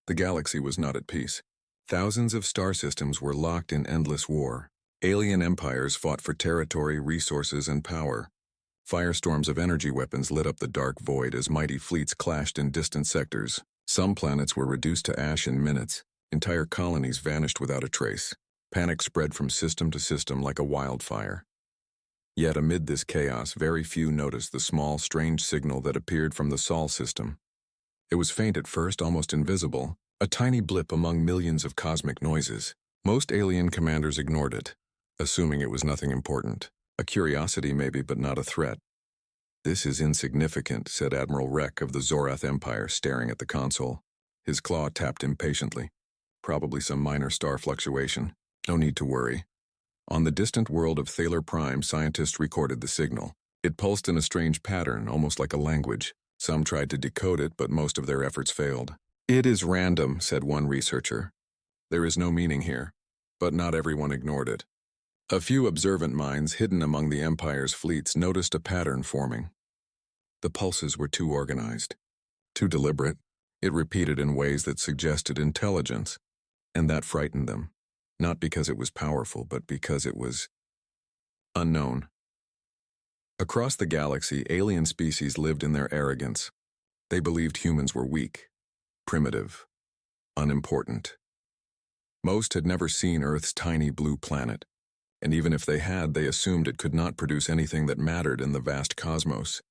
The galaxy was not at peace. Thousands of star systems were locked in endless war. Alien empires fought for territory, resources, and power. Firestorms of energy weapons lit up the dark void as mighty fleets clashed in distant sectors. Some planets were reduced to ash in minutes. Entire colonies vanished without a trace. Panic spread from system to system like a wildfire. Yet amid this chaos, very few noticed the small, strange signal that appeared from the Sol system. It was faint at first, almost invisible, a tiny blip among millions of cosmic noises. Most alien commanders ignored it, assuming it was nothing important. A curiosity maybe, but not a threat. "This is insignificant," said Admiral Rek of the Zorath Empire, staring at the console. His claw tapped impatiently. "Probably some minor star fluctuation. No need to worry." On the distant world of Thaler Prime, scientists recorded the signal. It pulsed in a strange pattern, almost like a language. Some tried to decode it, but most of their efforts failed. "It is random," said one researcher. "There is no meaning here." But not everyone ignored it. A few observant minds hidden among the Empire's fleets noticed a pattern forming. The pulses were too organized, too deliberate. It repeated in ways that suggested intelligence, and that frightened them. Not because it was powerful, but because it was unknown. Across the galaxy, alien species lived in their arrogance. They believed humans were weak, primitive, unimportant. Most had never seen Earth's tiny blue planet, and even if they had, they assumed it could not produce anything that mattered in the vast cosmos.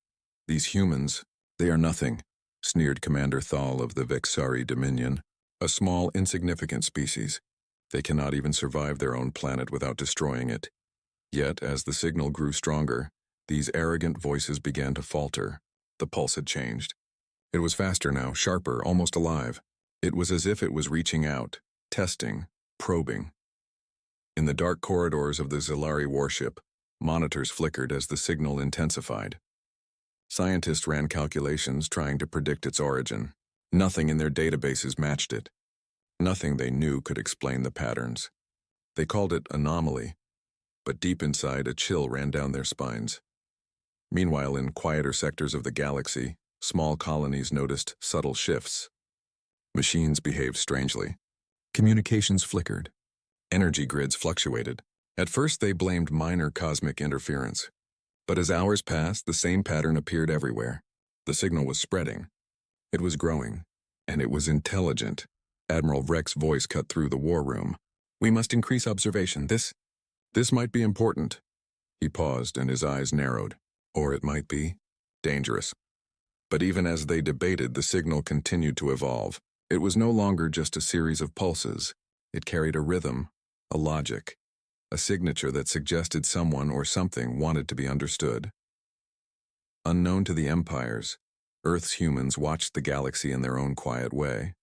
"These humans, they are nothing," sneered Commander Thal of the Vexari Dominion, "a small, insignificant species. They cannot even survive their own planet without destroying it." Yet, as the signal grew stronger, these arrogant voices began to falter. The pulse had changed. It was faster now, sharper, almost alive. It was as if it was reaching out, testing, probing. In the dark corridors of the Zilari warship, monitors flickered as the signal intensified. Scientists ran calculations trying to predict its origin. Nothing in their databases matched it. Nothing they knew could explain the patterns. They called it anomaly, but deep inside a chill ran down their spines. Meanwhile, in quieter sectors of the galaxy, small colonies noticed subtle shifts. Machines behaved strangely. Communications flickered. Energy grids fluctuated. At first they blamed minor cosmic interference. But as hours passed, the same pattern appeared everywhere. The signal was spreading. It was growing. And it was intelligent. Admiral Rek's voice cut through the war room. "We must increase observation. This might be important." He paused and his eyes narrowed. Or it might be dangerous. But even as they debated, the signal continued to evolve. It was no longer just a series of pulses. It carried a rhythm, a logic, a signature that suggested someone or something wanted to be understood. Unknown to the empires, Earth's humans watched the galaxy in their own quiet way.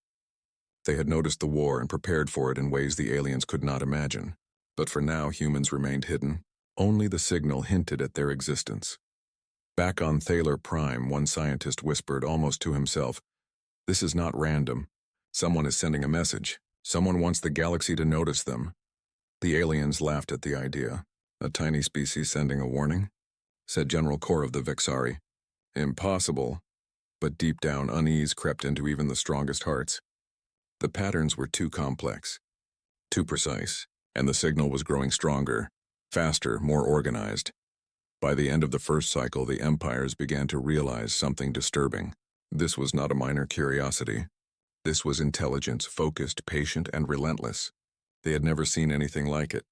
They had noticed the war and prepared for it in ways the aliens could not imagine. But for now, humans remained hidden. Only the signal hinted at their existence. Back on Thaler Prime, one scientist whispered almost to himself, "This is not random. Someone is sending a message. Someone wants the galaxy to notice them." The aliens laughed at the idea. "A tiny species sending a warning?" said General Kor of the Vexari. "Impossible." But deep down, unease crept into even the strongest hearts. The patterns were too complex, too precise, and the signal was growing stronger, faster, more organized. By the end of the first cycle, the empires began to realize something disturbing. This was not a minor curiosity. This was intelligence, focused, patient, and relentless. They had never seen anything like it.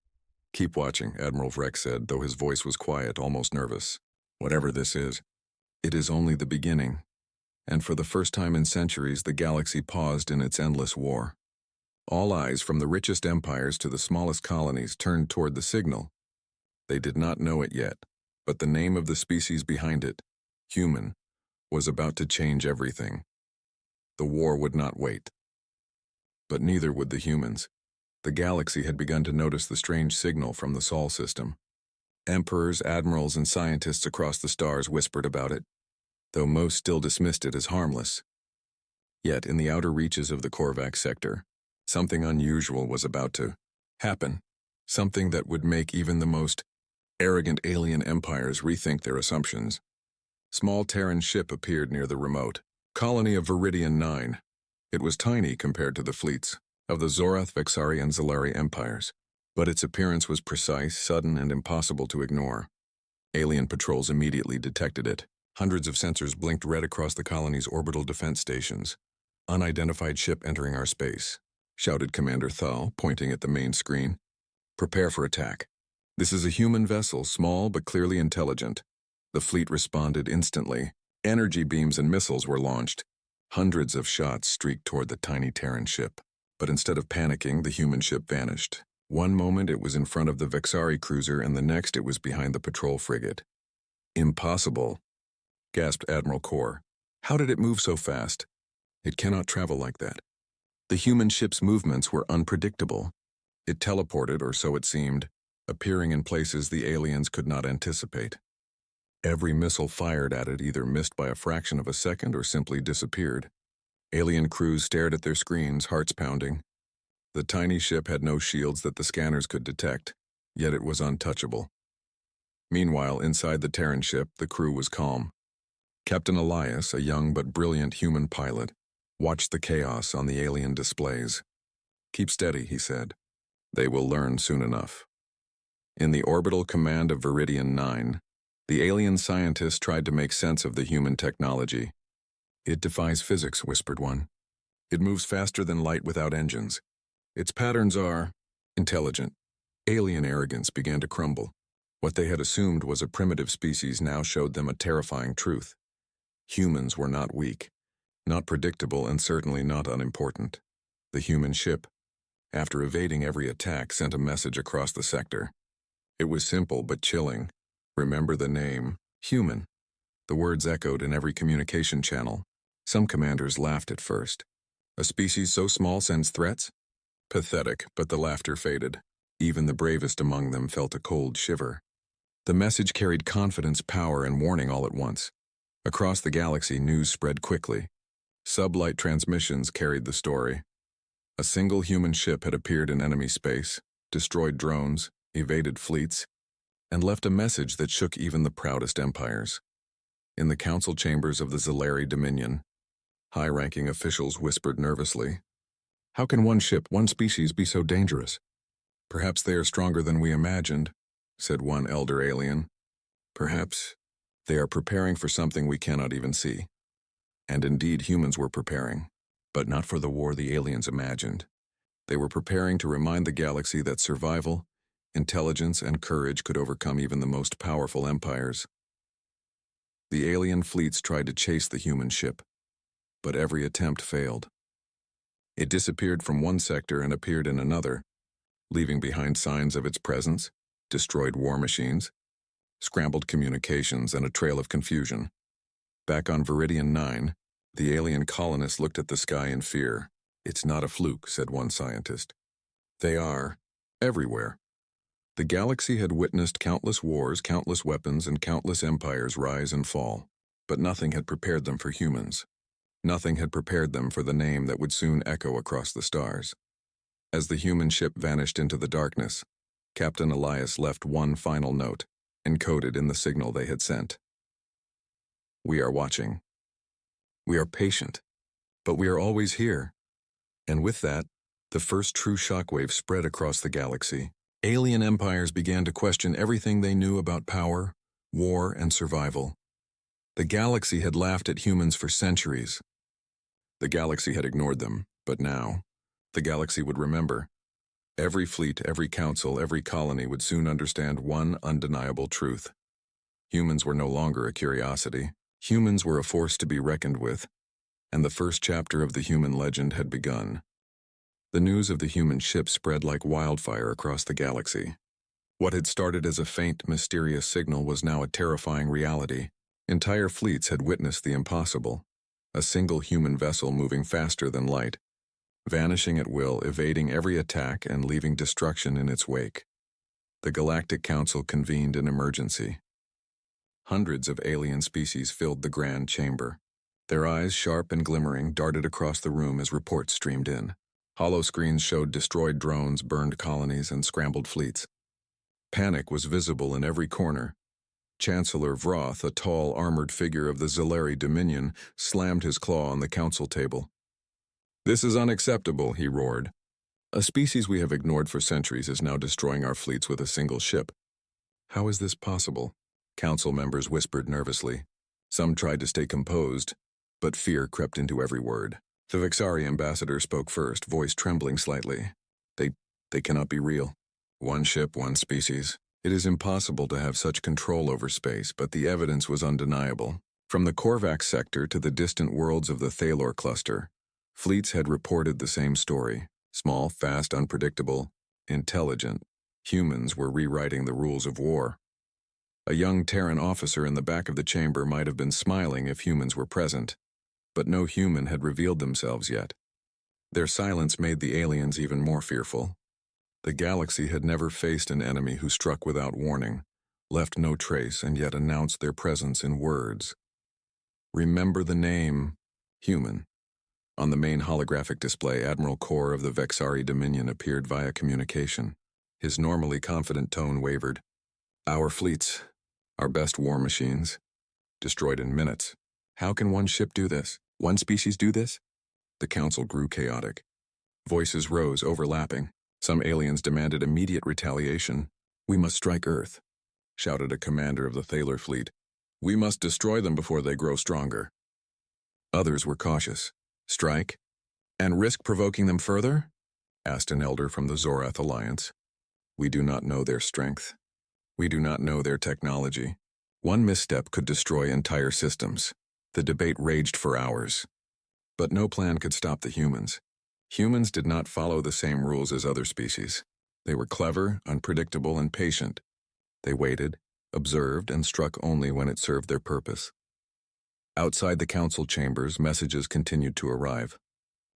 "Keep watching," Admiral Vrek said, though his voice was quiet, almost nervous. "Whatever this is, it is only the beginning." And for the first time in centuries, the galaxy paused in its endless war. All eyes, from the richest empires to the smallest colonies, turned toward the signal. They did not know it yet, but the name of the species behind it, human, was about to change everything. The war would not wait. But neither would the humans. The galaxy had begun to notice the strange signal from the Sol system. Emperors, admirals, and scientists across the stars whispered about it, though most still dismissed it as harmless. Yet, in the outer reaches of the Korvax sector, something unusual was about to happen, something that would make even the most arrogant alien empires rethink their assumptions. Small Terran ship appeared near the remote colony of Viridian 9. It was tiny compared to the fleets of the Zorath, Vexari, and Zalari empires, but its appearance was precise, sudden, and impossible to ignore. Alien patrols immediately detected it. Hundreds of sensors blinked red across the colony's orbital defense stations. "Unidentified ship entering our space," shouted Commander Thal, pointing at the main screen. "Prepare for attack. This is a human vessel, small but clearly intelligent." The fleet responded instantly. Energy beams and missiles were launched. Hundreds of shots streaked toward the tiny Terran ship. But instead of panicking, the human ship vanished. One moment it was in front of the Vexari cruiser, and the next it was behind the patrol frigate. "Impossible," gasped Admiral Kor. "How did it move so fast? It cannot travel like that." The human ship's movements were unpredictable. It teleported, or so it seemed, appearing in places the aliens could not anticipate. Every missile fired at it either missed by a fraction of a second or simply disappeared. Alien crews stared at their screens, hearts pounding. The tiny ship had no shields that the scanners could detect, yet it was untouchable. Meanwhile, inside the Terran ship, the crew was calm. Captain Elias, a young but brilliant human pilot, watched the chaos on the alien displays. "Keep steady," he said. "They will learn soon enough." In the orbital command of Viridian 9, the alien scientists tried to make sense of the human technology. "It defies physics," whispered one. "It moves faster than light without engines. Its patterns are intelligent." Alien arrogance began to crumble. What they had assumed was a primitive species now showed them a terrifying truth. Humans were not weak, not predictable, and certainly not unimportant. The human ship, after evading every attack, sent a message across the sector. It was simple but chilling. "Remember the name, human." The words echoed in every communication channel. Some commanders laughed at first. "A species so small sends threats?" Pathetic, but the laughter faded. Even the bravest among them felt a cold shiver. The message carried confidence, power, and warning all at once. Across the galaxy, news spread quickly. Sublight transmissions carried the story. A single human ship had appeared in enemy space, destroyed drones, evaded fleets, and left a message that shook even the proudest empires. In the council chambers of the Zalari Dominion, high-ranking officials whispered nervously, "How can one ship, one species, be so dangerous?" "Perhaps they are stronger than we imagined," said one elder alien. "Perhaps they are preparing for something we cannot even see." And indeed, humans were preparing, but not for the war the aliens imagined. They were preparing to remind the galaxy that survival, intelligence, and courage could overcome even the most powerful empires. The alien fleets tried to chase the human ship, but every attempt failed. It disappeared from one sector and appeared in another, leaving behind signs of its presence, destroyed war machines, scrambled communications, and a trail of confusion. Back on Viridian 9, the alien colonists looked at the sky in fear. "It's not a fluke," said one scientist. "They are everywhere." The galaxy had witnessed countless wars, countless weapons, and countless empires rise and fall, but nothing had prepared them for humans. Nothing had prepared them for the name that would soon echo across the stars. As the human ship vanished into the darkness, Captain Elias left one final note, encoded in the signal they had sent. "We are watching. We are patient, but we are always here." And with that, the first true shockwave spread across the galaxy. Alien empires began to question everything they knew about power, war, and survival. The galaxy had laughed at humans for centuries. The galaxy had ignored them, but now, the galaxy would remember. Every fleet, every council, every colony would soon understand one undeniable truth. Humans were no longer a curiosity. Humans were a force to be reckoned with, and the first chapter of the human legend had begun. The news of the human ship spread like wildfire across the galaxy. What had started as a faint, mysterious signal was now a terrifying reality. Entire fleets had witnessed the impossible. A single human vessel moving faster than light, vanishing at will, evading every attack and leaving destruction in its wake. The Galactic Council convened an emergency. Hundreds of alien species filled the grand chamber. Their eyes, sharp and glimmering, darted across the room as reports streamed in. Hollow screens showed destroyed drones, burned colonies, and scrambled fleets. Panic was visible in every corner. Chancellor Vroth, a tall, armored figure of the Zalari Dominion, slammed his claw on the council table. "This is unacceptable," he roared. "A species we have ignored for centuries is now destroying our fleets with a single ship." "How is this possible?" Council members whispered nervously. Some tried to stay composed, but fear crept into every word. The Vexari ambassador spoke first, voice trembling slightly. They cannot be real. One ship, one species. It is impossible to have such control over space, but the evidence was undeniable. From the Korvax sector to the distant worlds of the Thalor cluster, fleets had reported the same story. Small, fast, unpredictable, intelligent. Humans were rewriting the rules of war. A young Terran officer in the back of the chamber might have been smiling if humans were present, but no human had revealed themselves yet. Their silence made the aliens even more fearful. The galaxy had never faced an enemy who struck without warning, left no trace, and yet announced their presence in words. "Remember the name, human." On the main holographic display, Admiral Kor of the Vexari Dominion appeared via communication. His normally confident tone wavered. "Our fleets, our best war machines, destroyed in minutes. How can one ship do this? One species do this?" The council grew chaotic. Voices rose, overlapping. Some aliens demanded immediate retaliation. "We must strike Earth," shouted a commander of the Thaler fleet. "We must destroy them before they grow stronger." Others were cautious. "Strike? And risk provoking them further?" asked an elder from the Zorath Alliance. "We do not know their strength. We do not know their technology. One misstep could destroy entire systems." The debate raged for hours. But no plan could stop the humans. Humans did not follow the same rules as other species. They were clever, unpredictable, and patient. They waited, observed, and struck only when it served their purpose. Outside the council chambers, messages continued to arrive.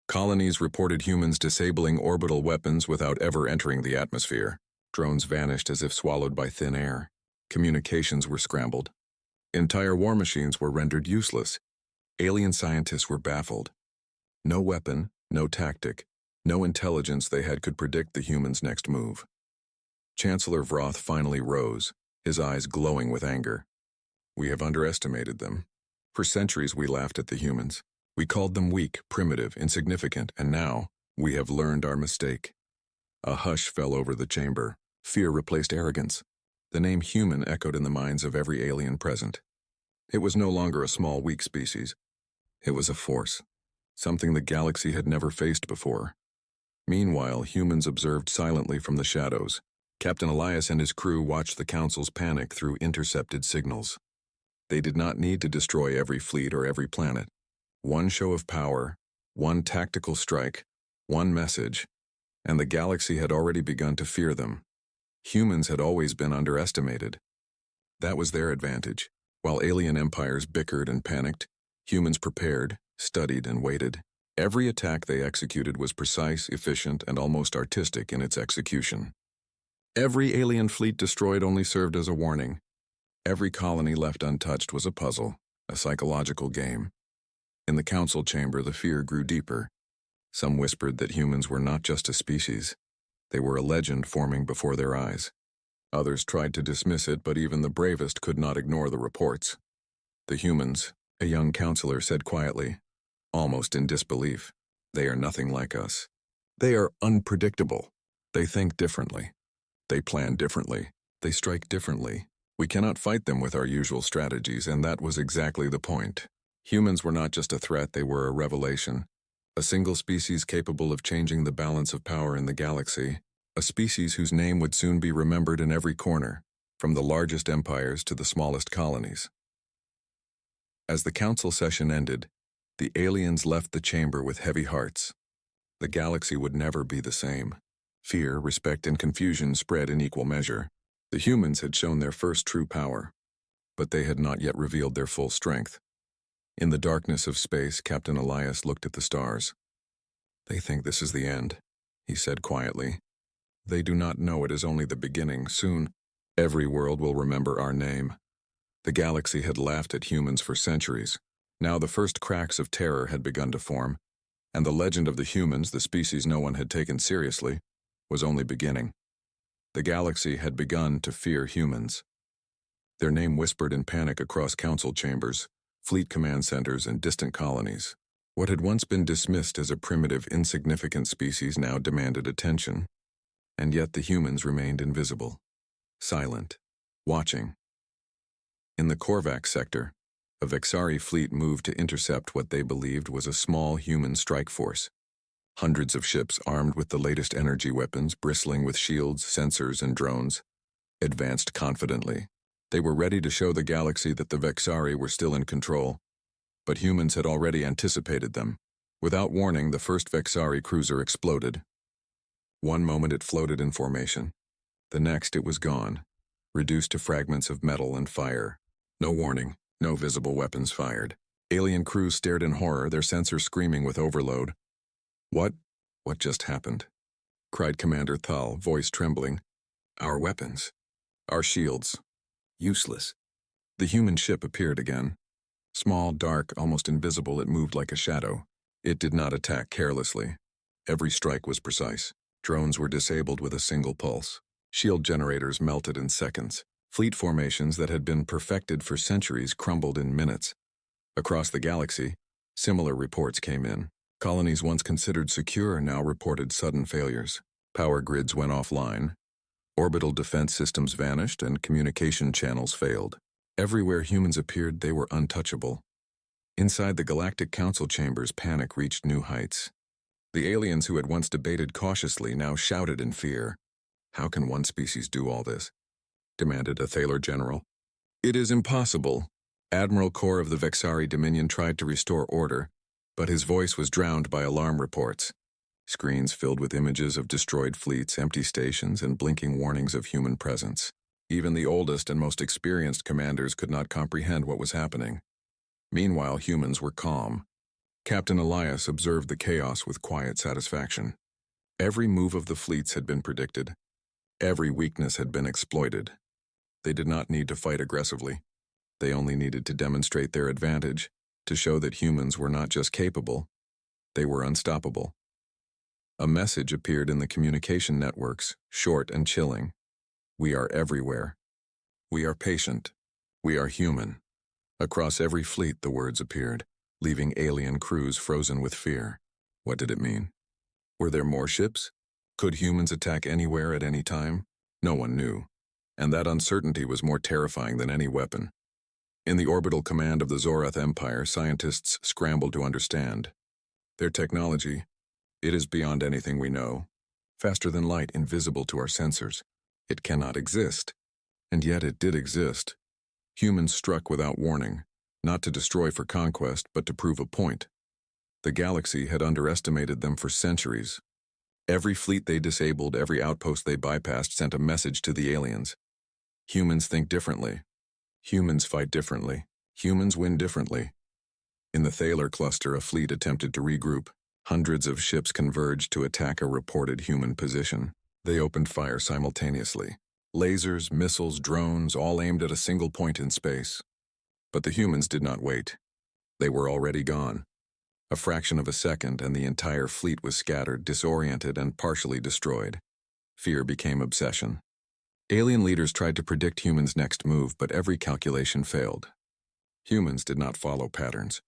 Colonies reported humans disabling orbital weapons without ever entering the atmosphere. Drones vanished as if swallowed by thin air. Communications were scrambled. Entire war machines were rendered useless. Alien scientists were baffled. No weapon, no tactic, no intelligence they had could predict the humans' next move. Chancellor Vroth finally rose, his eyes glowing with anger. "We have underestimated them. For centuries we laughed at the humans. We called them weak, primitive, insignificant, and now we have learned our mistake." A hush fell over the chamber. Fear replaced arrogance. The name human echoed in the minds of every alien present. It was no longer a small, weak species. It was a force, something the galaxy had never faced before. Meanwhile, humans observed silently from the shadows. Captain Elias and his crew watched the Council's panic through intercepted signals. They did not need to destroy every fleet or every planet. One show of power, one tactical strike, one message, and the galaxy had already begun to fear them. Humans had always been underestimated. That was their advantage. While alien empires bickered and panicked, humans prepared, studied, and waited. Every attack they executed was precise, efficient, and almost artistic in its execution. Every alien fleet destroyed only served as a warning. Every colony left untouched was a puzzle, a psychological game. In the council chamber, the fear grew deeper. Some whispered that humans were not just a species. They were a legend forming before their eyes. Others tried to dismiss it, but even the bravest could not ignore the reports. "The humans," a young counselor said quietly, almost in disbelief, "they are nothing like us. They are unpredictable. They think differently. They plan differently. They strike differently. We cannot fight them with our usual strategies," and that was exactly the point. Humans were not just a threat, they were a revelation. A single species capable of changing the balance of power in the galaxy. A species whose name would soon be remembered in every corner, from the largest empires to the smallest colonies. As the council session ended, the aliens left the chamber with heavy hearts. The galaxy would never be the same. Fear, respect, and confusion spread in equal measure. The humans had shown their first true power, but they had not yet revealed their full strength. In the darkness of space, Captain Elias looked at the stars. "They think this is the end," he said quietly. "They do not know it is only the beginning. Soon, every world will remember our name." The galaxy had laughed at humans for centuries. Now the first cracks of terror had begun to form, and the legend of the humans, the species no one had taken seriously, was only beginning. The galaxy had begun to fear humans. Their name whispered in panic across council chambers, fleet command centers, and distant colonies. What had once been dismissed as a primitive, insignificant species now demanded attention, and yet the humans remained invisible, silent, watching. In the Korvax sector, a Vexari fleet moved to intercept what they believed was a small human strike force. Hundreds of ships armed with the latest energy weapons, bristling with shields, sensors, and drones, advanced confidently. They were ready to show the galaxy that the Vexari were still in control, but humans had already anticipated them. Without warning, the first Vexari cruiser exploded. One moment it floated in formation. The next it was gone, reduced to fragments of metal and fire. No warning, no visible weapons fired. Alien crews stared in horror, their sensors screaming with overload. What just happened? Cried Commander Thal, voice trembling. Our weapons. Our shields. Useless. The human ship appeared again. Small, dark, almost invisible, it moved like a shadow. It did not attack carelessly. Every strike was precise. Drones were disabled with a single pulse. Shield generators melted in seconds. Fleet formations that had been perfected for centuries crumbled in minutes. Across the galaxy, similar reports came in. Colonies once considered secure now reported sudden failures. Power grids went offline. Orbital defense systems vanished and communication channels failed. Everywhere humans appeared, they were untouchable. Inside the Galactic Council chambers, panic reached new heights. The aliens who had once debated cautiously now shouted in fear. How can one species do all this? Demanded a Thaler general. It is impossible. Admiral Kor of the Vexari Dominion tried to restore order, but his voice was drowned by alarm reports. Screens filled with images of destroyed fleets, empty stations, and blinking warnings of human presence. Even the oldest and most experienced commanders could not comprehend what was happening. Meanwhile, humans were calm. Captain Elias observed the chaos with quiet satisfaction. Every move of the fleets had been predicted. Every weakness had been exploited. They did not need to fight aggressively. They only needed to demonstrate their advantage, to show that humans were not just capable, they were unstoppable. A message appeared in the communication networks, short and chilling. We are everywhere. We are patient. We are human. Across every fleet the words appeared, leaving alien crews frozen with fear. What did it mean? Were there more ships? Could humans attack anywhere at any time? No one knew, and that uncertainty was more terrifying than any weapon. In the orbital command of the Zorath Empire, scientists scrambled to understand. Their technology, it is beyond anything we know. Faster than light, invisible to our sensors. It cannot exist. And yet it did exist. Humans struck without warning, not to destroy for conquest, but to prove a point. The galaxy had underestimated them for centuries. Every fleet they disabled, every outpost they bypassed sent a message to the aliens. Humans think differently. Humans fight differently. Humans win differently. In the Thaler cluster, a fleet attempted to regroup. Hundreds of ships converged to attack a reported human position. They opened fire simultaneously. Lasers, missiles, drones, all aimed at a single point in space. But the humans did not wait. They were already gone. A fraction of a second, and the entire fleet was scattered, disoriented, and partially destroyed. Fear became obsession. Alien leaders tried to predict humans' next move, but every calculation failed. Humans did not follow patterns.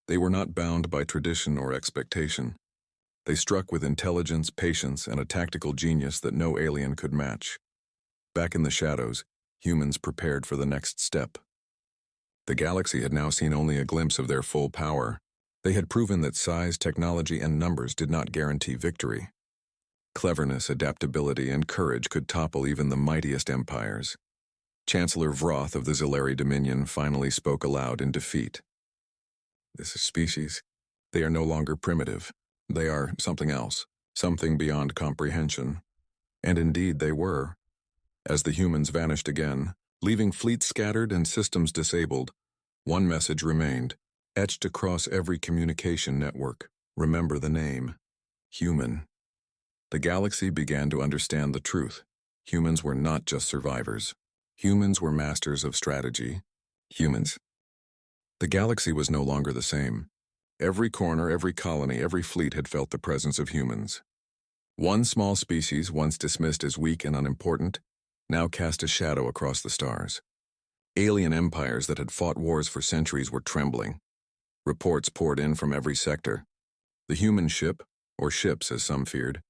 They were not bound by tradition or expectation. They struck with intelligence, patience, and a tactical genius that no alien could match. Back in the shadows, humans prepared for the next step. The galaxy had now seen only a glimpse of their full power. They had proven that size, technology, and numbers did not guarantee victory. Cleverness, adaptability, and courage could topple even the mightiest empires. Chancellor Vroth of the Zilari Dominion finally spoke aloud in defeat. This is species. They are no longer primitive. They are something else, something beyond comprehension. And indeed they were. As the humans vanished again, leaving fleets scattered and systems disabled, one message remained, etched across every communication network. Remember the name. Human. The galaxy began to understand the truth. Humans were not just survivors. Humans were masters of strategy. Humans. The galaxy was no longer the same. Every corner, every colony, every fleet had felt the presence of humans. One small species, once dismissed as weak and unimportant, now cast a shadow across the stars. Alien empires that had fought wars for centuries were trembling. Reports poured in from every sector. The human ship, or ships as some feared,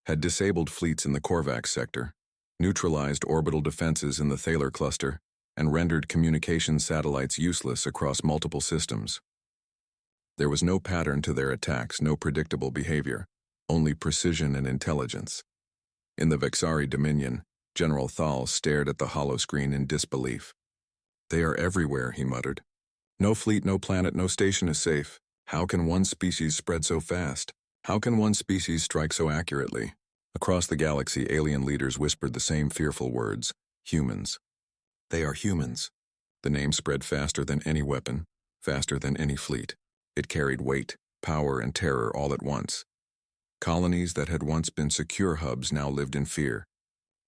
had disabled fleets in the Korvax sector, neutralized orbital defenses in the Thaler cluster, and rendered communication satellites useless across multiple systems. There was no pattern to their attacks, no predictable behavior, only precision and intelligence. In the Vexari Dominion, General Thal stared at the holoscreen in disbelief. "They are everywhere," he muttered. "No fleet, no planet, no station is safe. How can one species spread so fast? How can one species strike so accurately?" Across the galaxy, alien leaders whispered the same fearful words: humans. "They are humans." The name spread faster than any weapon, faster than any fleet. It carried weight, power, and terror all at once. Colonies that had once been secure hubs now lived in fear.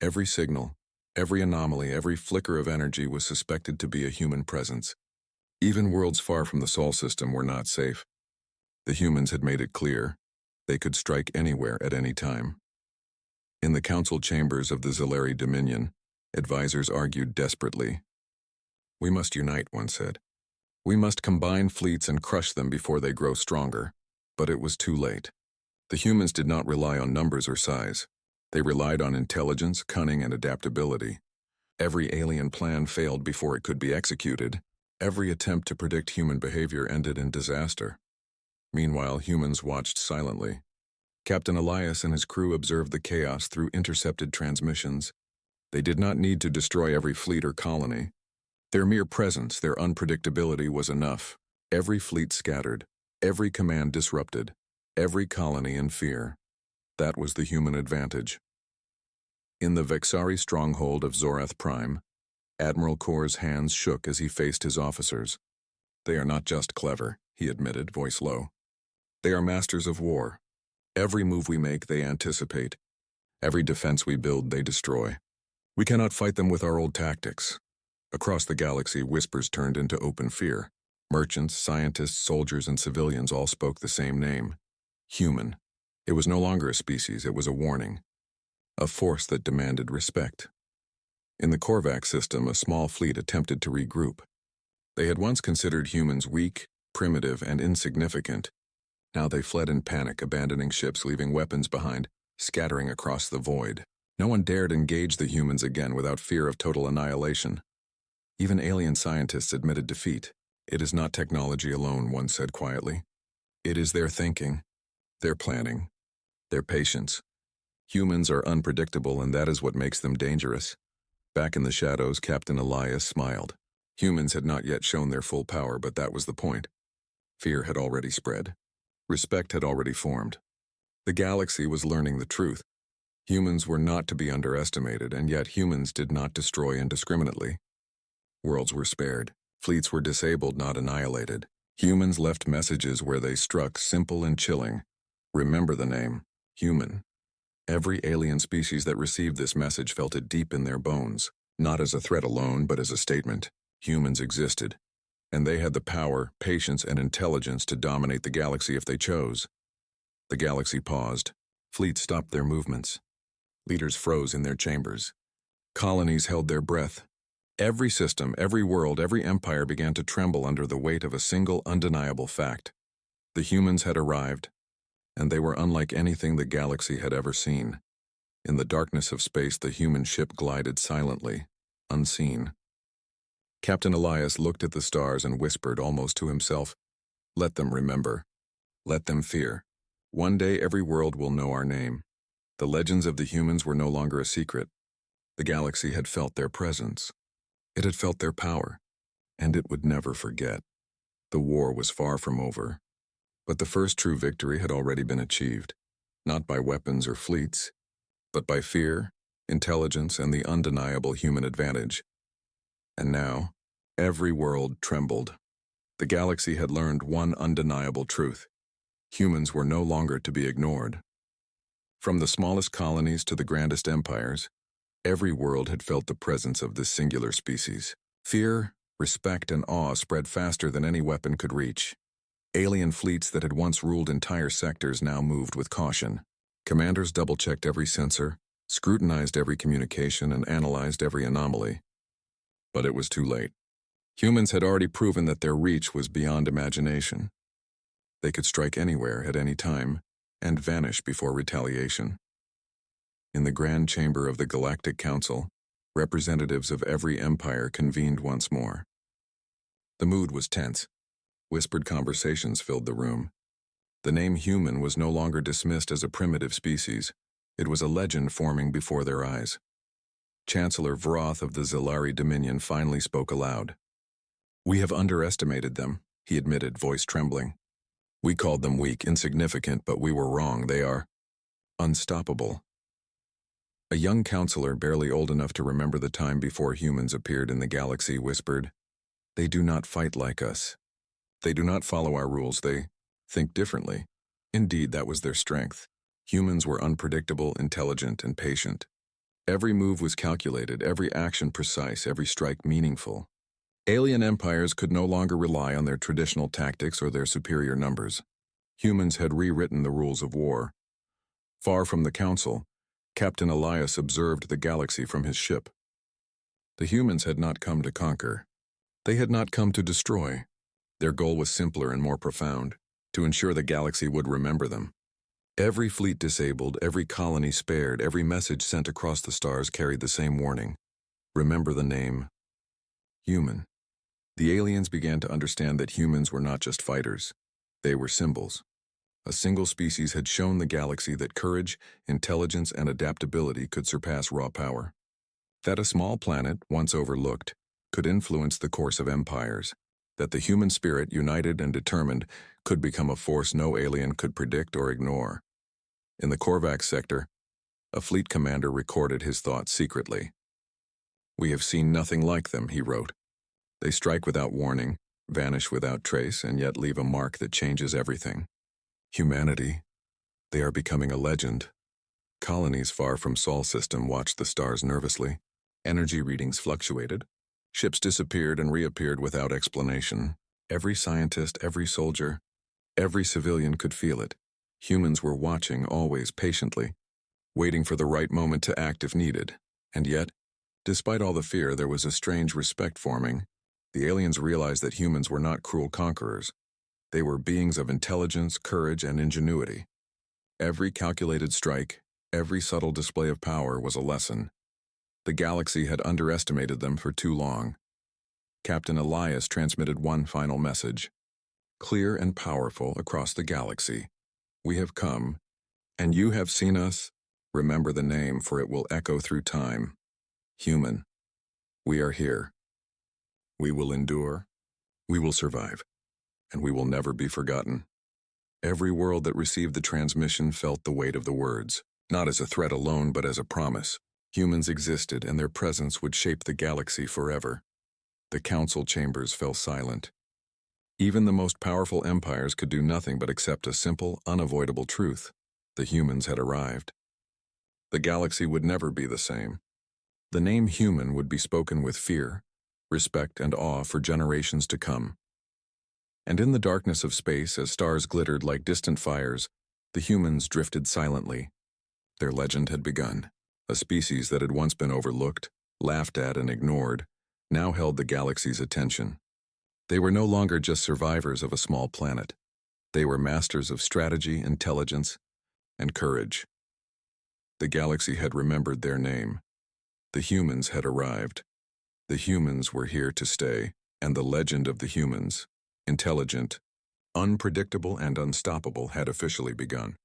Every signal, every anomaly, every flicker of energy was suspected to be a human presence. Even worlds far from the Sol system were not safe. The humans had made it clear they could strike anywhere at any time. In the council chambers of the Zilleri Dominion, advisors argued desperately. "We must unite," one said. "We must combine fleets and crush them before they grow stronger." But it was too late. The humans did not rely on numbers or size. They relied on intelligence, cunning, and adaptability. Every alien plan failed before it could be executed. Every attempt to predict human behavior ended in disaster. Meanwhile, humans watched silently. Captain Elias and his crew observed the chaos through intercepted transmissions. They did not need to destroy every fleet or colony. Their mere presence, their unpredictability was enough. Every fleet scattered, every command disrupted, every colony in fear. That was the human advantage. In the Vexari stronghold of Zorath Prime, Admiral Kor's hands shook as he faced his officers. "They are not just clever," he admitted, voice low. "They are masters of war. Every move we make, they anticipate. Every defense we build, they destroy. We cannot fight them with our old tactics." Across the galaxy, whispers turned into open fear. Merchants, scientists, soldiers, and civilians all spoke the same name: human. It was no longer a species, it was a warning. A force that demanded respect. In the Korvax system, a small fleet attempted to regroup. They had once considered humans weak, primitive, and insignificant. Now they fled in panic, abandoning ships, leaving weapons behind, scattering across the void. No one dared engage the humans again without fear of total annihilation. Even alien scientists admitted defeat. "It is not technology alone," one said quietly. "It is their thinking, their planning, their patience. Humans are unpredictable, and that is what makes them dangerous." Back in the shadows, Captain Elias smiled. Humans had not yet shown their full power, but that was the point. Fear had already spread. Respect had already formed. The galaxy was learning the truth. Humans were not to be underestimated, and yet humans did not destroy indiscriminately. Worlds were spared. Fleets were disabled, not annihilated. Humans left messages where they struck, simple and chilling. Remember the name: human. Every alien species that received this message felt it deep in their bones, not as a threat alone, but as a statement. Humans existed, and they had the power, patience, and intelligence to dominate the galaxy if they chose. The galaxy paused. Fleets stopped their movements. Leaders froze in their chambers. Colonies held their breath. Every system, every world, every empire began to tremble under the weight of a single undeniable fact. The humans had arrived, and they were unlike anything the galaxy had ever seen. In the darkness of space, the human ship glided silently, unseen. Captain Elias looked at the stars and whispered almost to himself, "Let them remember. Let them fear. One day every world will know our name." The legends of the humans were no longer a secret. The galaxy had felt their presence. It had felt their power, and it would never forget. The war was far from over, but the first true victory had already been achieved, not by weapons or fleets, but by fear, intelligence, and the undeniable human advantage. And now, every world trembled. The galaxy had learned one undeniable truth: humans were no longer to be ignored. From the smallest colonies to the grandest empires, every world had felt the presence of this singular species. Fear, respect, and awe spread faster than any weapon could reach. Alien fleets that had once ruled entire sectors now moved with caution. Commanders double-checked every sensor, scrutinized every communication, and analyzed every anomaly. But it was too late. Humans had already proven that their reach was beyond imagination. They could strike anywhere at any time and vanish before retaliation. In the Grand Chamber of the Galactic Council, representatives of every empire convened once more. The mood was tense. Whispered conversations filled the room. The name human was no longer dismissed as a primitive species. It was a legend forming before their eyes. Chancellor Vroth of the Zilari Dominion finally spoke aloud. "We have underestimated them," he admitted, voice trembling. "We called them weak, insignificant, but we were wrong. They are unstoppable." A young counselor, barely old enough to remember the time before humans appeared in the galaxy, whispered, "They do not fight like us. They do not follow our rules. They think differently." Indeed, that was their strength. Humans were unpredictable, intelligent, and patient. Every move was calculated, every action precise, every strike meaningful. Alien empires could no longer rely on their traditional tactics or their superior numbers. Humans had rewritten the rules of war. Far from the council, Captain Elias observed the galaxy from his ship. The humans had not come to conquer. They had not come to destroy. Their goal was simpler and more profound, to ensure the galaxy would remember them. Every fleet disabled, every colony spared, every message sent across the stars carried the same warning. Remember the name human. The aliens began to understand that humans were not just fighters. They were symbols. A single species had shown the galaxy that courage, intelligence, and adaptability could surpass raw power. That a small planet, once overlooked, could influence the course of empires. That the human spirit, united and determined, could become a force no alien could predict or ignore. In the Korvax sector, a fleet commander recorded his thoughts secretly. "We have seen nothing like them," he wrote. "They strike without warning, vanish without trace, and yet leave a mark that changes everything. Humanity, they are becoming a legend." Colonies far from Sol system watched the stars nervously. Energy readings fluctuated. Ships disappeared and reappeared without explanation. Every scientist, every soldier, every civilian could feel it. Humans were watching, always patiently, waiting for the right moment to act if needed. And yet, despite all the fear, there was a strange respect forming. The aliens realized that humans were not cruel conquerors. They were beings of intelligence, courage, and ingenuity. Every calculated strike, every subtle display of power was a lesson. The galaxy had underestimated them for too long. Captain Elias transmitted one final message. Clear and powerful across the galaxy. "We have come, and you have seen us. Remember the name, for it will echo through time. Human. We are here. We will endure. We will survive. And we will never be forgotten." Every world that received the transmission felt the weight of the words, not as a threat alone, but as a promise. Humans existed, and their presence would shape the galaxy forever. The council chambers fell silent. Even the most powerful empires could do nothing but accept a simple, unavoidable truth. The humans had arrived. The galaxy would never be the same. The name human would be spoken with fear, respect, and awe for generations to come. And in the darkness of space, as stars glittered like distant fires, the humans drifted silently. Their legend had begun. A species that had once been overlooked, laughed at, and ignored, now held the galaxy's attention. They were no longer just survivors of a small planet. They were masters of strategy, intelligence, and courage. The galaxy had remembered their name. The humans had arrived. The humans were here to stay, and the legend of the humans, intelligent, unpredictable, and unstoppable, had officially begun.